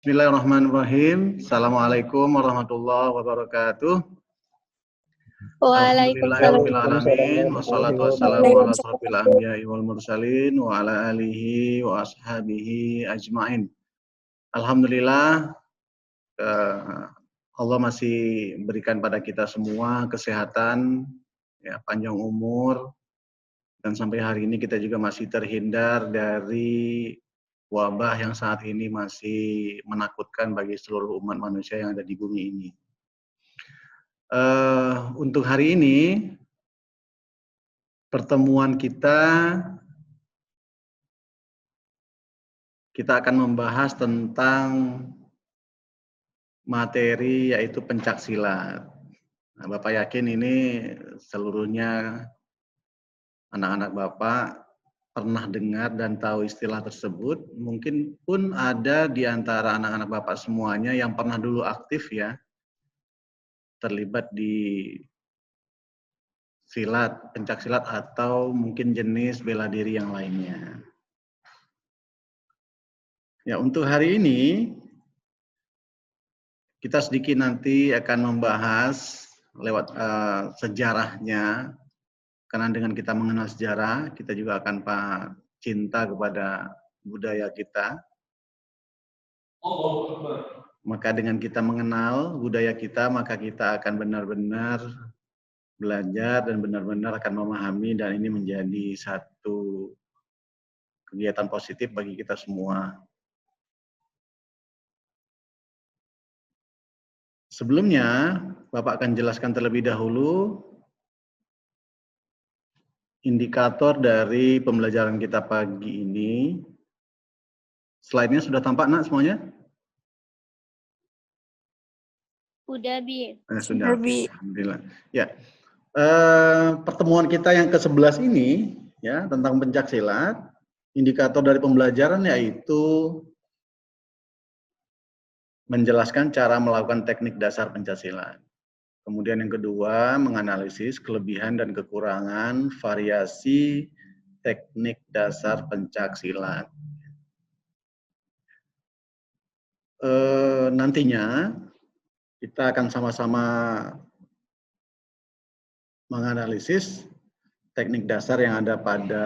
Bismillahirrahmanirrahim. Assalamualaikum warahmatullahi wabarakatuh. Waalaikumsalam. Alhamdulillahirrahmanirrahim. Wassalatu wassalamu ala asrofil anbiya'i wal mursalin wa ala alihi wa ashabihi ajma'in. Alhamdulillah, Allah masih berikan pada kita semua kesehatan, ya, panjang umur, dan sampai hari ini kita juga masih terhindar dari wabah yang saat ini masih menakutkan bagi seluruh umat manusia yang ada di bumi ini. Untuk hari ini, pertemuan kita akan membahas tentang materi yaitu pencaksilat. Nah, Bapak yakin ini seluruhnya anak-anak Bapak pernah dengar dan tahu istilah tersebut. Mungkin pun ada di antara anak-anak Bapak semuanya yang pernah dulu aktif ya, terlibat di silat, pencaksilat atau mungkin jenis bela diri yang lainnya. Ya, untuk hari ini kita sedikit nanti akan membahas lewat sejarahnya. Karena dengan kita mengenal sejarah, kita juga akan cinta kepada budaya kita. Maka dengan kita mengenal budaya kita, maka kita akan benar-benar belajar dan benar-benar akan memahami, dan ini menjadi satu kegiatan positif bagi kita semua. Sebelumnya, Bapak akan jelaskan terlebih dahulu indikator dari pembelajaran kita pagi ini. Slide-nya sudah tampak, Nak, semuanya? Sudah, Bi. Sudah, Bi. Alhamdulillah. Ya, pertemuan kita yang ke-11 ini, ya, tentang pencaksilat, indikator dari pembelajaran yaitu menjelaskan cara melakukan teknik dasar pencaksilat. Kemudian yang kedua, menganalisis kelebihan dan kekurangan variasi teknik dasar pencaksilat. Nantinya kita akan sama-sama menganalisis teknik dasar yang ada pada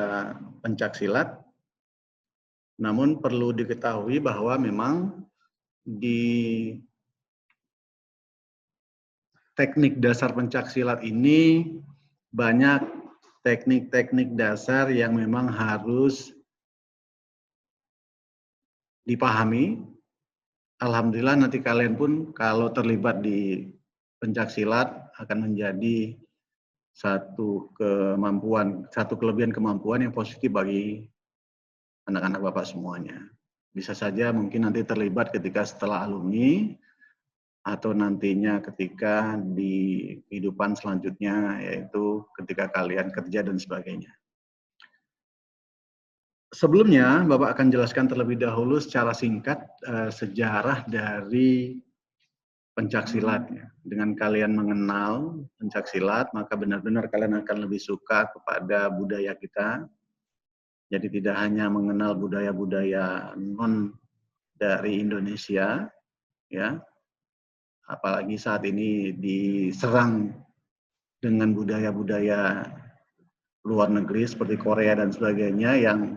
pencaksilat. Namun perlu diketahui bahwa memang di teknik dasar pencaksilat ini banyak teknik-teknik dasar yang memang harus dipahami. Alhamdulillah nanti kalian pun kalau terlibat di pencaksilat akan menjadi satu kelebihan kemampuan yang positif bagi anak-anak Bapak semuanya. Bisa saja mungkin nanti terlibat ketika setelah alumni, atau nantinya ketika di kehidupan selanjutnya, yaitu ketika kalian kerja dan sebagainya. Sebelumnya, Bapak akan jelaskan terlebih dahulu secara singkat sejarah dari pencaksilat. Ya. Dengan kalian mengenal pencaksilat, maka benar-benar kalian akan lebih suka kepada budaya kita. Jadi tidak hanya mengenal budaya-budaya non dari Indonesia, ya, apalagi saat ini diserang dengan budaya-budaya luar negeri seperti Korea dan sebagainya yang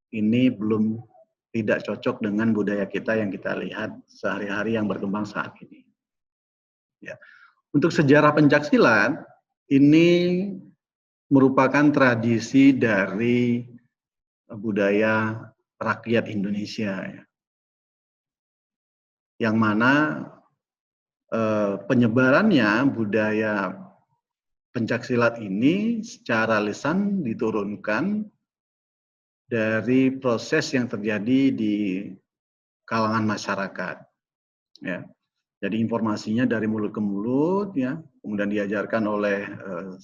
ini belum tidak cocok dengan budaya kita yang kita lihat sehari-hari yang berkembang saat ini. Ya. Untuk sejarah pencaksilat, ini merupakan tradisi dari budaya rakyat Indonesia, ya. Yang mana penyebarannya budaya pencaksilat ini secara lisan diturunkan dari proses yang terjadi di kalangan masyarakat. Ya. Jadi informasinya dari mulut ke mulut, ya, kemudian diajarkan oleh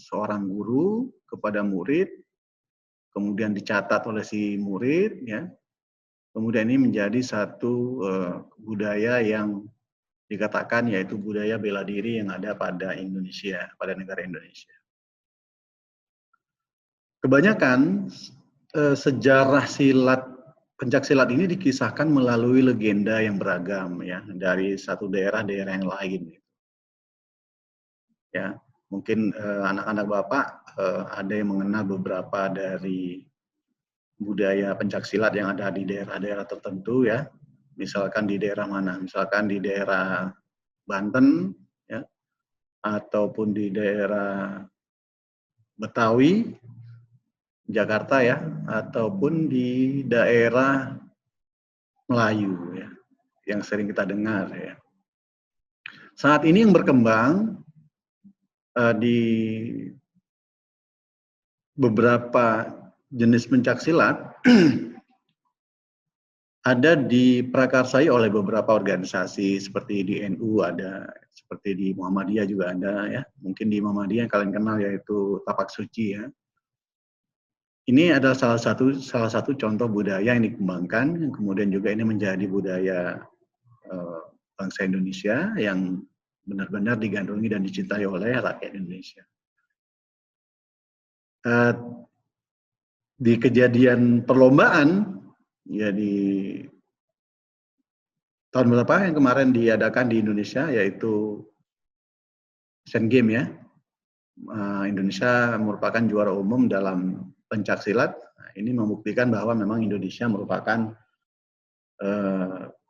seorang guru kepada murid, kemudian dicatat oleh si murid, ya. Kemudian ini menjadi satu budaya yang dikatakan yaitu budaya bela diri yang ada pada Indonesia, pada negara Indonesia. Kebanyakan sejarah silat pencaksilat ini dikisahkan melalui legenda yang beragam ya dari satu daerah-daerah yang lain. Ya, mungkin anak-anak Bapak ada yang mengenal beberapa dari budaya pencaksilat yang ada di daerah-daerah tertentu ya. Misalkan di daerah mana? Misalkan di daerah Banten ya, ataupun di daerah Betawi, Jakarta ya, ataupun di daerah Melayu ya, yang sering kita dengar ya. Saat ini yang berkembang di beberapa jenis pencaksilat ada diprakarsai oleh beberapa organisasi seperti di NU ada, seperti di Muhammadiyah juga ada ya. Mungkin di Muhammadiyah yang kalian kenal yaitu Tapak Suci ya. Ini adalah salah satu contoh budaya yang dikembangkan, kemudian juga ini menjadi budaya bangsa Indonesia yang benar-benar digandrungi dan dicintai oleh rakyat Indonesia. Di kejadian perlombaan ya di tahun berapa yang kemarin diadakan di Indonesia yaitu Asian Games ya, Indonesia merupakan juara umum dalam pencaksilat. Nah, ini membuktikan bahwa memang Indonesia merupakan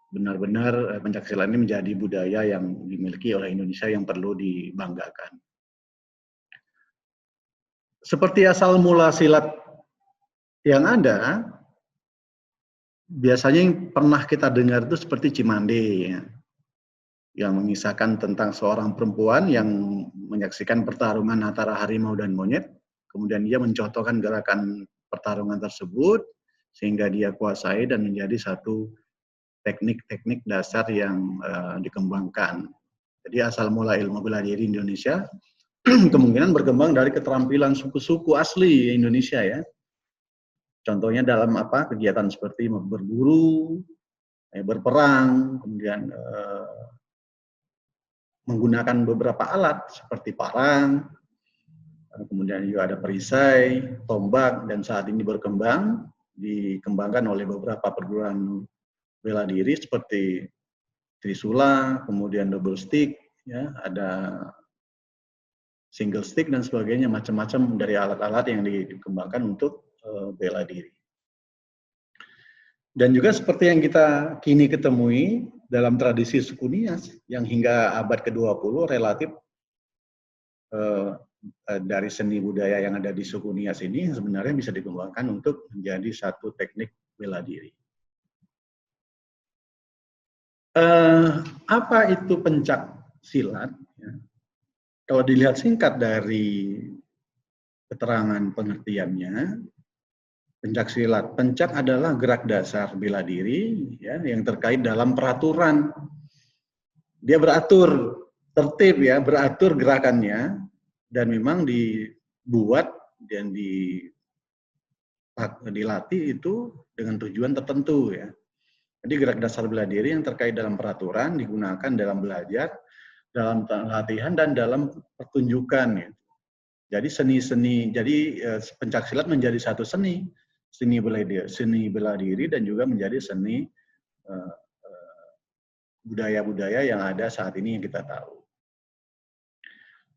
benar-benar pencaksilat ini menjadi budaya yang dimiliki oleh Indonesia yang perlu dibanggakan. Seperti asal mula silat yang ada, biasanya yang pernah kita dengar itu seperti Cimande ya, yang mengisahkan tentang seorang perempuan yang menyaksikan pertarungan antara harimau dan monyet, kemudian dia mencontohkan gerakan pertarungan tersebut sehingga dia kuasai dan menjadi satu teknik-teknik dasar yang dikembangkan. Jadi asal mula ilmu bela diri Indonesia kemungkinan berkembang dari keterampilan suku-suku asli Indonesia ya. Contohnya dalam kegiatan seperti berburu, berperang, kemudian menggunakan beberapa alat seperti parang, kemudian juga ada perisai, tombak, dan saat ini berkembang, dikembangkan oleh beberapa perguruan bela diri seperti trisula, kemudian double stick, ya, ada single stick dan sebagainya, macam-macam dari alat-alat yang dikembangkan untuk bela diri. Dan juga seperti yang kita kini ketemui dalam tradisi suku Nias yang hingga abad ke-20 relatif dari seni budaya yang ada di suku Nias ini sebenarnya bisa dikembangkan untuk menjadi satu teknik bela diri. Apa itu pencak silat? Ya. Kalau dilihat singkat dari keterangan pengertiannya, pencak silat. Pencak adalah gerak dasar bela diri ya, yang terkait dalam peraturan. Dia beratur tertib ya, beratur gerakannya dan memang dibuat dan dilatih itu dengan tujuan tertentu ya. Jadi gerak dasar bela diri yang terkait dalam peraturan digunakan dalam belajar, dalam latihan dan dalam pertunjukan ya. Jadi seni-seni, jadi pencak silat menjadi satu seni bela diri dan juga menjadi seni budaya-budaya yang ada saat ini yang kita tahu.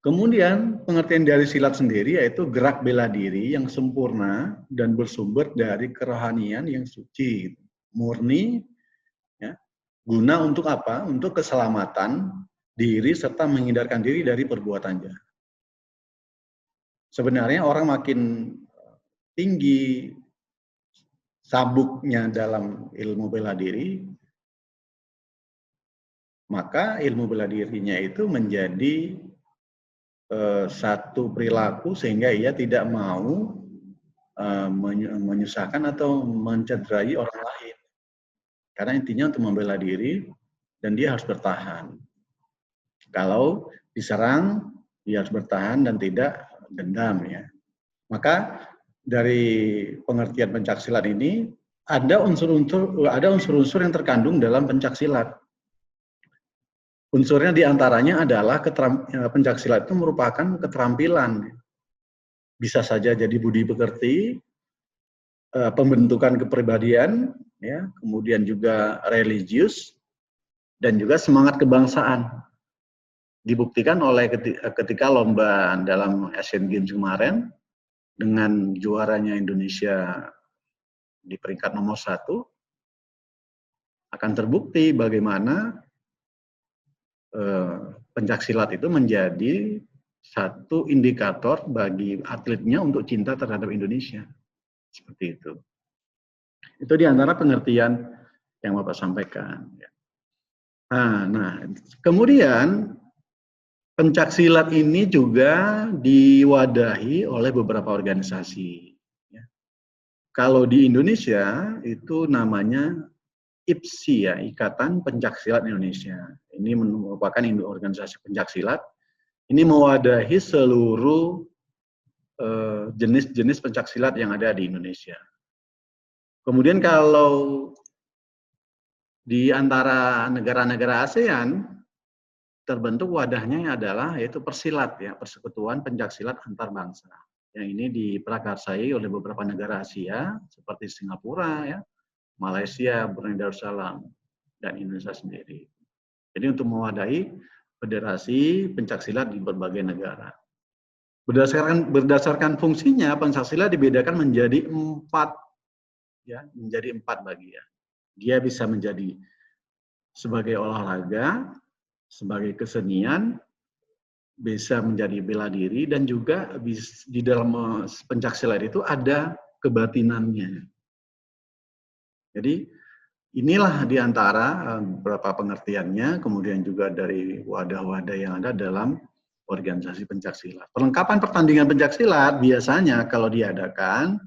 Kemudian pengertian dari silat sendiri yaitu gerak bela diri yang sempurna dan bersumber dari kerohanian yang suci, murni, ya, guna untuk apa? Untuk keselamatan diri serta menghindarkan diri dari perbuatan jahat. Sebenarnya orang makin tinggi sabuknya dalam ilmu bela diri, maka ilmu bela dirinya itu menjadi satu perilaku sehingga ia tidak mau menyusahkan atau mencederai orang lain. Karena intinya untuk membela diri dan dia harus bertahan. Kalau diserang, dia harus bertahan dan tidak dendam ya. Maka dari pengertian pencak silat ini ada unsur-unsur yang terkandung dalam pencak silat. Unsurnya diantaranya adalah pencak silat itu merupakan keterampilan. Bisa saja jadi budi pekerti, pembentukan kepribadian, ya, kemudian juga religius, dan juga semangat kebangsaan. Dibuktikan oleh ketika lomba dalam Asian Games kemarin, dengan juaranya Indonesia di peringkat nomor 1, akan terbukti bagaimana pencaksilat itu menjadi satu indikator bagi atletnya untuk cinta terhadap Indonesia. Seperti itu. Itu di antara pengertian yang Bapak sampaikan. Nah, kemudian pencaksilat ini juga diwadahi oleh beberapa organisasi. Kalau di Indonesia itu namanya IPSI, ya, Ikatan Pencaksilat Indonesia. Ini merupakan organisasi pencaksilat. Ini mewadahi seluruh jenis-jenis pencaksilat yang ada di Indonesia. Kemudian kalau di antara negara-negara ASEAN, terbentuk wadahnya adalah yaitu Persilat, ya, Persekutuan Pencaksilat Antar Bangsa. Yang ini diprakarsai oleh beberapa negara Asia seperti Singapura, ya, Malaysia, Brunei Darussalam, dan Indonesia sendiri. Jadi untuk mewadahi federasi pencaksilat di berbagai negara. Berdasarkan fungsinya, pencaksilat dibedakan menjadi 4, ya, menjadi 4 bagian. Dia bisa menjadi sebagai olahraga, sebagai kesenian, bisa menjadi bela diri, dan juga di dalam pencaksilat itu ada kebatinannya. Jadi inilah diantara beberapa pengertiannya, kemudian juga dari wadah-wadah yang ada dalam organisasi pencaksilat. Perlengkapan pertandingan pencaksilat biasanya kalau diadakan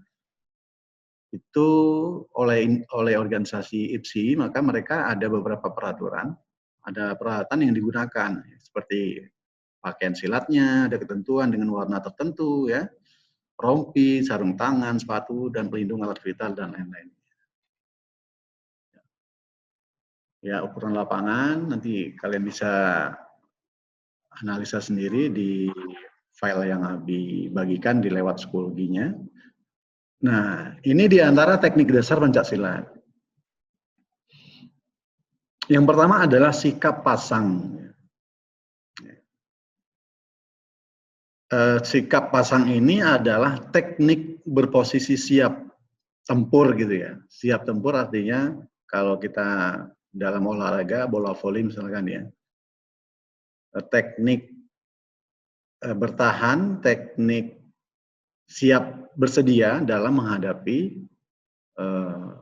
itu oleh organisasi IPSI, maka mereka ada beberapa peraturan, ada peralatan yang digunakan seperti pakaian silatnya, ada ketentuan dengan warna tertentu, ya, rompi, sarung tangan, sepatu, dan pelindung alat vital, dan lain-lain. Ya, ukuran lapangan nanti kalian bisa analisa sendiri di file yang dibagikan di lewat psikologinya. Nah, ini di antara teknik dasar pencaksilat. Yang pertama adalah sikap pasang. Sikap pasang ini adalah teknik berposisi siap tempur, gitu ya. Siap tempur artinya kalau kita dalam olahraga bola voli misalkan, ya, teknik bertahan, teknik siap bersedia dalam menghadapi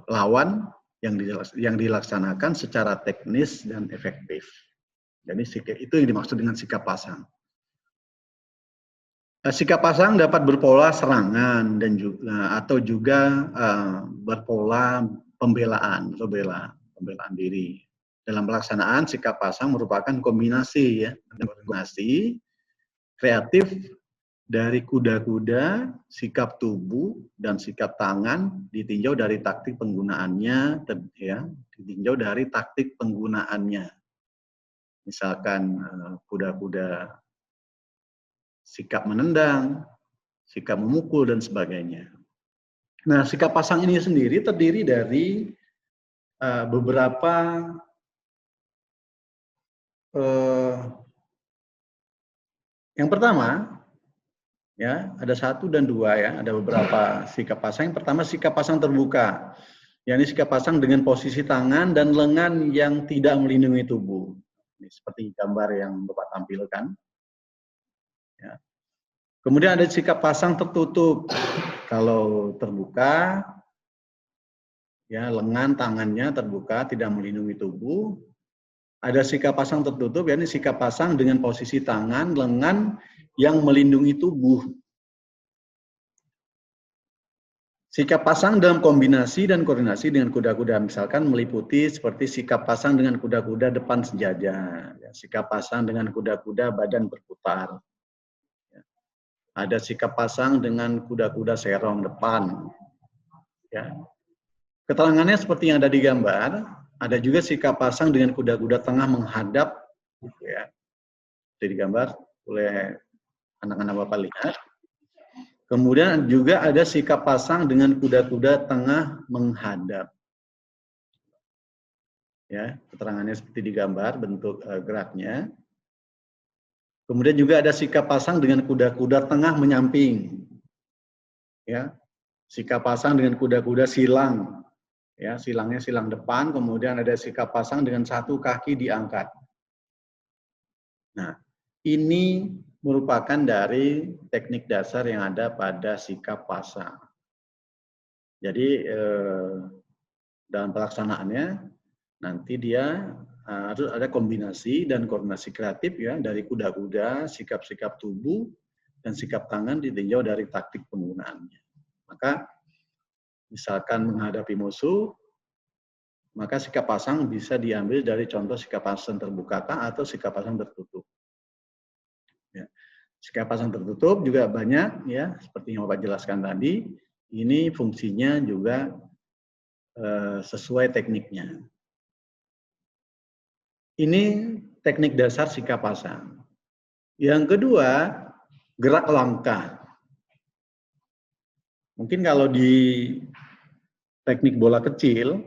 lawan yang dilaksanakan secara teknis dan efektif. Jadi itu yang dimaksud dengan sikap pasang. Sikap pasang dapat berpola serangan dan juga atau juga berpola pembelaan diri. Dalam pelaksanaan sikap pasang merupakan kombinasi, ya, kombinasi kreatif dari kuda-kuda, sikap tubuh dan sikap tangan ditinjau dari taktik penggunaannya, ya, ditinjau dari taktik penggunaannya. Misalkan kuda-kuda sikap menendang, sikap memukul, dan sebagainya. Nah, sikap pasang ini sendiri terdiri dari beberapa yang pertama, ya, ada 1 dan 2, ya, ada beberapa sikap pasang. Yang pertama sikap pasang terbuka, yakni sikap pasang dengan posisi tangan dan lengan yang tidak melindungi tubuh. Ini seperti gambar yang Bapak tampilkan. Ya. Kemudian ada sikap pasang tertutup. Kalau terbuka, ya, lengan tangannya terbuka, tidak melindungi tubuh. Ada sikap pasang tertutup, yakni sikap pasang dengan posisi tangan, lengan yang melindungi tubuh. Sikap pasang dalam kombinasi dan koordinasi dengan kuda-kuda, misalkan meliputi seperti sikap pasang dengan kuda-kuda depan sejajar, ya, sikap pasang dengan kuda-kuda badan berputar. Ya. Ada sikap pasang dengan kuda-kuda serong depan. Ya. Keterangannya seperti yang ada di gambar. Ada juga sikap pasang dengan kuda-kuda tengah menghadap, ya, jadi gambar oleh anak-anak Bapak lihat. Kemudian juga ada sikap pasang dengan kuda-kuda tengah menghadap. Ya, keterangannya seperti di gambar bentuk geraknya. Kemudian juga ada sikap pasang dengan kuda-kuda tengah menyamping. Ya, sikap pasang dengan kuda-kuda silang. Ya, silangnya silang depan, kemudian ada sikap pasang dengan satu kaki diangkat. Nah, ini merupakan dari teknik dasar yang ada pada sikap pasang. Jadi dalam pelaksanaannya nanti dia harus ada kombinasi dan koordinasi kreatif ya dari kuda-kuda, sikap-sikap tubuh, dan sikap tangan ditinjau dari taktik penggunaannya. Maka misalkan menghadapi musuh, maka sikap pasang bisa diambil dari contoh sikap pasang terbuka atau sikap pasang tertutup. Ya. Sikap pasang tertutup juga banyak ya, seperti yang Bapak jelaskan tadi. Ini fungsinya juga sesuai tekniknya. Ini teknik dasar sikap pasang. Yang kedua, gerak langkah. Mungkin kalau di teknik bola kecil,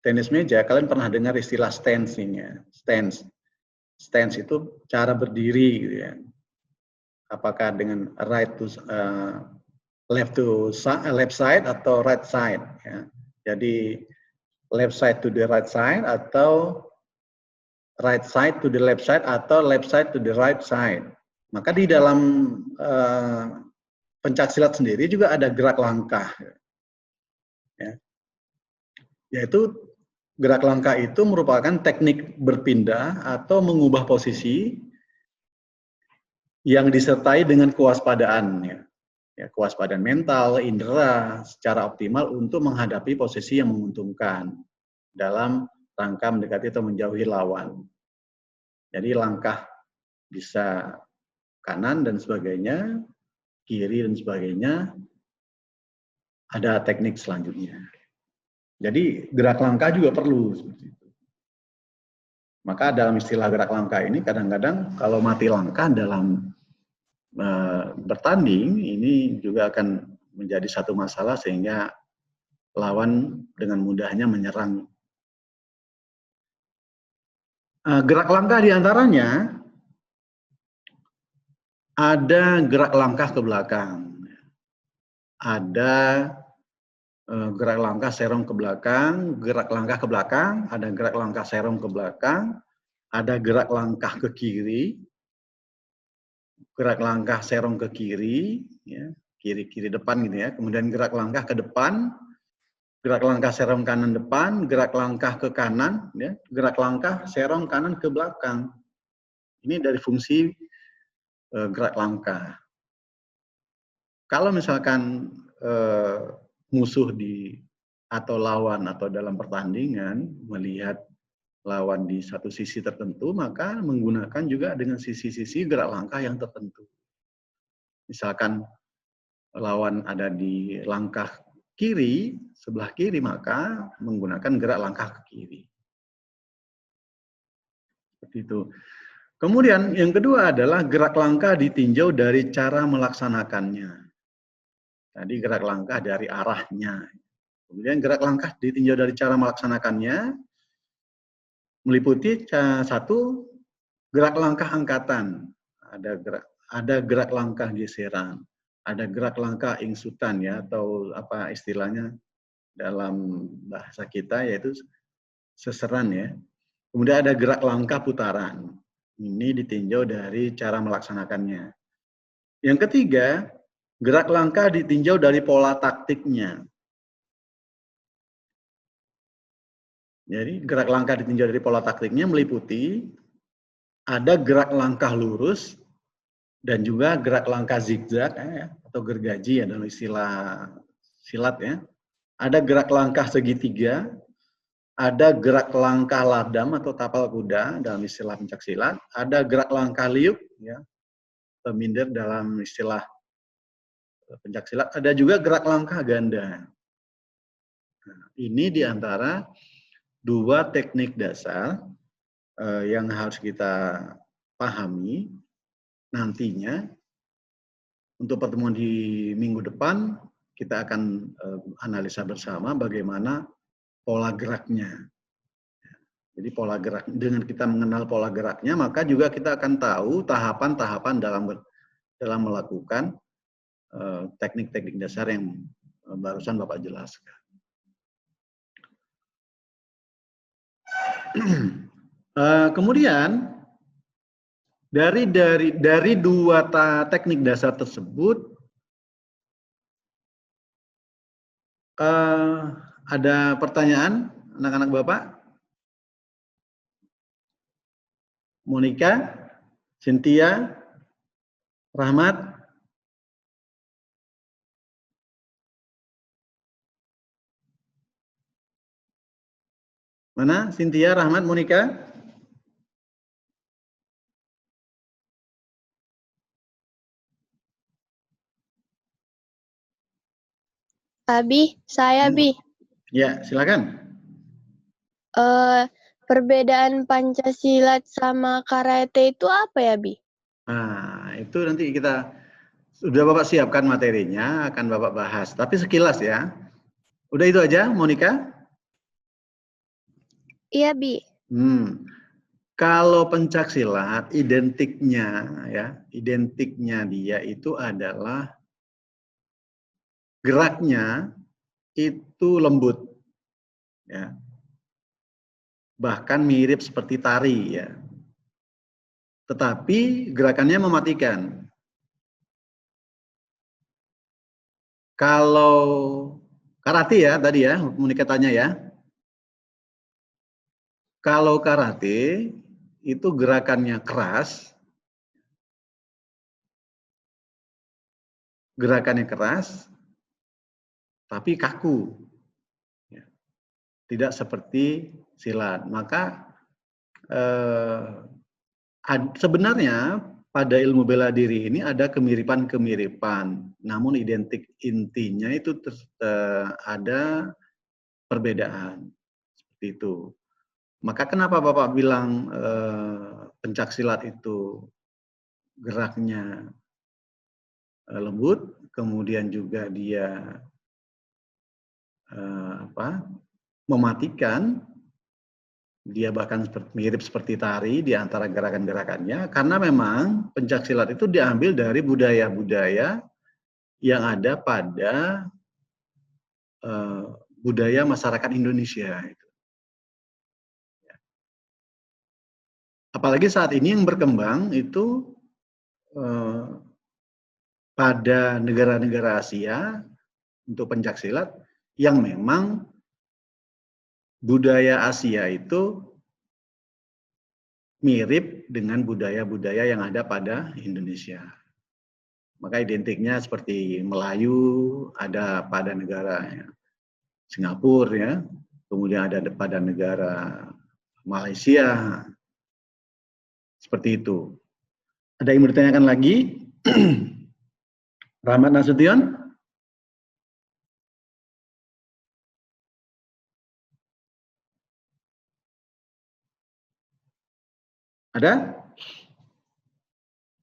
tenis meja, kalian pernah dengar istilah stance-nya. Stance. Stance itu cara berdiri gitu ya. Apakah dengan left side atau right side ya. Jadi left side to the right side atau right side to the left side atau left side to the right side. Maka di dalam pencaksilat sendiri juga ada gerak langkah. Ya. Yaitu gerak langkah itu merupakan teknik berpindah atau mengubah posisi yang disertai dengan kewaspadaan. Ya, kewaspadaan mental, indera secara optimal untuk menghadapi posisi yang menguntungkan dalam rangka mendekati atau menjauhi lawan. Jadi langkah bisa kanan dan sebagainya, kiri dan sebagainya, ada teknik selanjutnya. Jadi gerak langkah juga perlu seperti itu. Maka dalam istilah gerak langkah ini kadang-kadang kalau mati langkah dalam bertanding ini juga akan menjadi satu masalah sehingga lawan dengan mudahnya menyerang. Gerak langkah diantaranya ada gerak langkah ke belakang, ada gerak langkah serong ke belakang, gerak langkah ke belakang, ada gerak langkah serong ke belakang, ada gerak langkah ke kiri, gerak langkah serong ke kiri, ya, kiri depan gitu ya, kemudian gerak langkah ke depan, gerak langkah serong kanan depan, gerak langkah ke kanan, ya, gerak langkah serong kanan ke belakang. Ini dari fungsi gerak langkah. Kalau misalkan musuh atau lawan atau dalam pertandingan melihat lawan di satu sisi tertentu, maka menggunakan juga dengan sisi-sisi gerak langkah yang tertentu. Misalkan lawan ada di langkah kiri, sebelah kiri, maka menggunakan gerak langkah ke kiri. Seperti itu. Kemudian yang kedua adalah gerak langkah ditinjau dari cara melaksanakannya. Tadi gerak langkah dari arahnya. Kemudian gerak langkah ditinjau dari cara melaksanakannya, meliputi satu, gerak langkah angkatan. Ada gerak langkah geseran. Ada gerak langkah ingsutan ya, atau apa istilahnya dalam bahasa kita yaitu seseran ya. Kemudian ada gerak langkah putaran. Ini ditinjau dari cara melaksanakannya. Yang ketiga, gerak langkah ditinjau dari pola taktiknya. Jadi gerak langkah ditinjau dari pola taktiknya meliputi ada gerak langkah lurus dan juga gerak langkah zigzag ya, atau gergaji ya dalam istilah silat ya. Ada gerak langkah segitiga, ada gerak langkah ladam atau tapal kuda dalam istilah pencaksilat, ada gerak langkah liuk ya, peminder dalam istilah pencaksilat, ada juga gerak langkah ganda. Nah, ini diantara dua teknik dasar yang harus kita pahami nantinya. Untuk pertemuan di minggu depan, kita akan analisa bersama bagaimana pola geraknya. Jadi pola gerak, dengan kita mengenal pola geraknya, maka juga kita akan tahu tahapan-tahapan dalam melakukan teknik-teknik dasar yang barusan Bapak jelaskan. Kemudian dari dua teknik dasar tersebut ada pertanyaan anak-anak Bapak? Monica, Cynthia, Rahmat? Mana? Cynthia, Rahmat, Monica? Abi, saya Bi. Ya, silakan. Perbedaan Pancasilat sama karate itu apa ya, Bi? Nah, itu nanti kita sudah Bapak siapkan materinya, akan Bapak bahas. Tapi sekilas ya. Udah itu aja, Monica? Iya, Bi. Kalau pencaksilat, identiknya dia itu adalah geraknya itu lembut, ya. Bahkan mirip seperti tari, ya. Tetapi gerakannya mematikan. Kalau karate ya tadi ya, Monica tanya ya. Kalau karate itu gerakannya keras, tapi kaku, ya. Tidak seperti silat. Maka sebenarnya pada ilmu bela diri ini ada kemiripan-kemiripan, namun intinya itu ada perbedaan seperti itu. Maka kenapa Bapak bilang pencaksilat itu geraknya lembut, kemudian juga dia mematikan, dia bahkan mirip seperti tari di antara gerakan-gerakannya, karena memang pencaksilat itu diambil dari budaya-budaya yang ada pada budaya masyarakat Indonesia. Apalagi saat ini yang berkembang itu pada negara-negara Asia untuk pencaksilat yang memang budaya Asia itu mirip dengan budaya-budaya yang ada pada Indonesia. Maka identiknya seperti Melayu ada pada negara Singapura, ya, kemudian ada pada negara Malaysia, seperti itu. Ada yang bertanyakan lagi? Rahmat Nasution? Ada?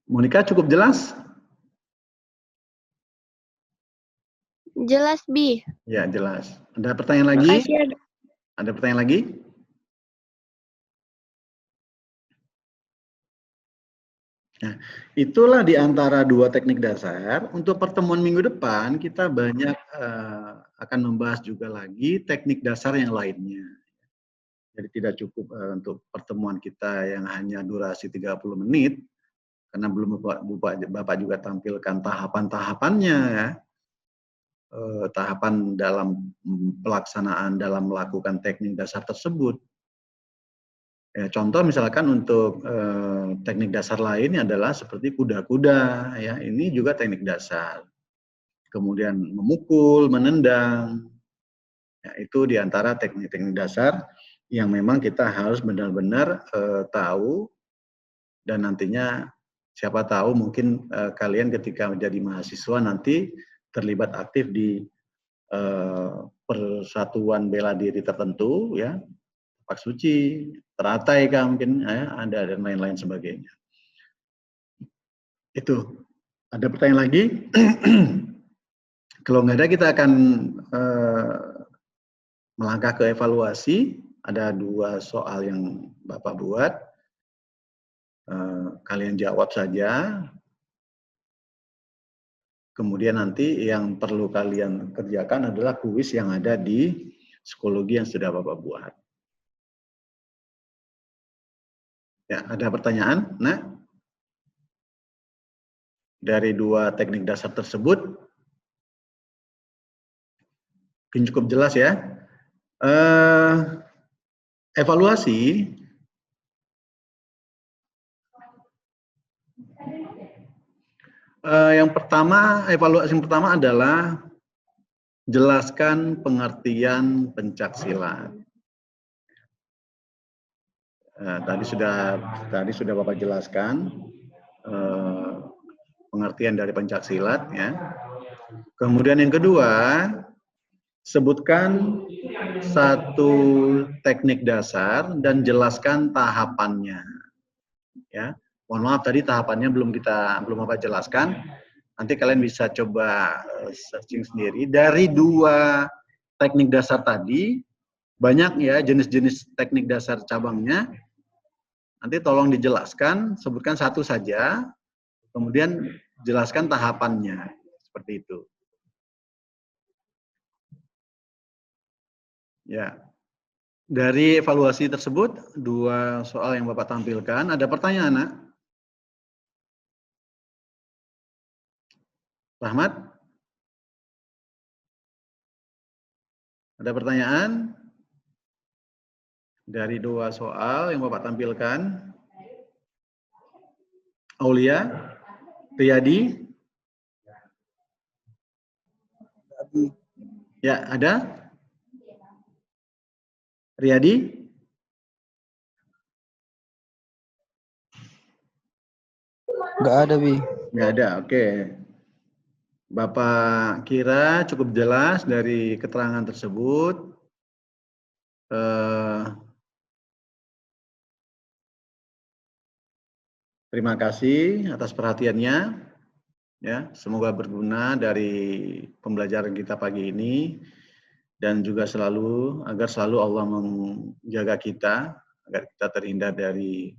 Monica cukup jelas? Jelas, Bi. Ya, jelas. Ada pertanyaan lagi? Makasih. Ada pertanyaan lagi? Nah, itulah di antara dua teknik dasar. Untuk pertemuan minggu depan, kita banyak akan membahas juga lagi teknik dasar yang lainnya. Jadi tidak cukup untuk pertemuan kita yang hanya durasi 30 menit, karena belum Bapak juga tampilkan tahapan-tahapannya, ya. Tahapan dalam pelaksanaan dalam melakukan teknik dasar tersebut. Ya, contoh misalkan untuk teknik dasar lain adalah seperti kuda-kuda, ya, ini juga teknik dasar. Kemudian memukul, menendang, ya, itu diantara teknik-teknik dasar yang memang kita harus benar-benar tahu, dan nantinya siapa tahu mungkin kalian ketika menjadi mahasiswa nanti terlibat aktif di persatuan bela diri tertentu, ya, Pak Suci, teratai kah mungkin, ya, ada dan lain-lain sebagainya. Itu. Ada pertanyaan lagi? Kalau nggak ada, kita akan melangkah ke evaluasi. Ada 2 soal yang Bapak buat. Kalian jawab saja. Kemudian nanti yang perlu kalian kerjakan adalah kuis yang ada di psikologi yang sudah Bapak buat. Ya, ada pertanyaan? Nah, dari 2 teknik dasar tersebut, mungkin cukup jelas ya. Evaluasi evaluasi yang pertama adalah jelaskan pengertian pencaksilat. Tadi sudah Bapak jelaskan pengertian dari pencaksilat ya. Kemudian yang kedua, sebutkan 1 teknik dasar dan jelaskan tahapannya. Ya. Mohon maaf tadi tahapannya belum Bapak jelaskan. Nanti kalian bisa coba searching sendiri. Dari 2 teknik dasar tadi, banyak ya jenis-jenis teknik dasar cabangnya. Nanti tolong dijelaskan, sebutkan 1 saja, kemudian jelaskan tahapannya. Seperti itu. Ya. Dari evaluasi tersebut, 2 soal yang Bapak tampilkan, ada pertanyaan, Nak? Rahmat? Ada pertanyaan? Dari 2 soal yang Bapak tampilkan. Aulia? Riyadi? Ya, ada? Riyadi? Nggak ada, Bi. Nggak ada, oke. Bapak kira cukup jelas dari keterangan tersebut. Terima kasih atas perhatiannya. Ya, semoga berguna dari pembelajaran kita pagi ini dan juga agar selalu Allah menjaga kita agar kita terhindar dari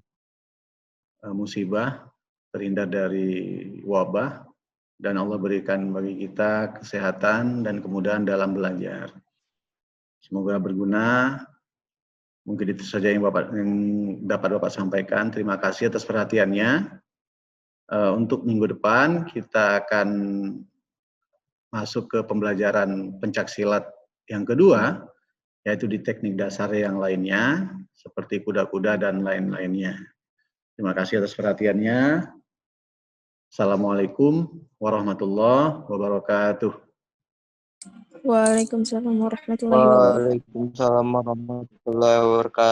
musibah, terhindar dari wabah, dan Allah berikan bagi kita kesehatan dan kemudahan dalam belajar. Semoga berguna. Mungkin itu saja yang dapat Bapak sampaikan. Terima kasih atas perhatiannya. Untuk minggu depan kita akan masuk ke pembelajaran pencaksilat yang kedua, yaitu di teknik dasar yang lainnya, seperti kuda-kuda dan lain-lainnya. Terima kasih atas perhatiannya. Assalamualaikum warahmatullahi wabarakatuh. Waalaikumsalam warahmatullahi wabarakatuh. Waalaikumsalam warahmatullahi wabarakatuh.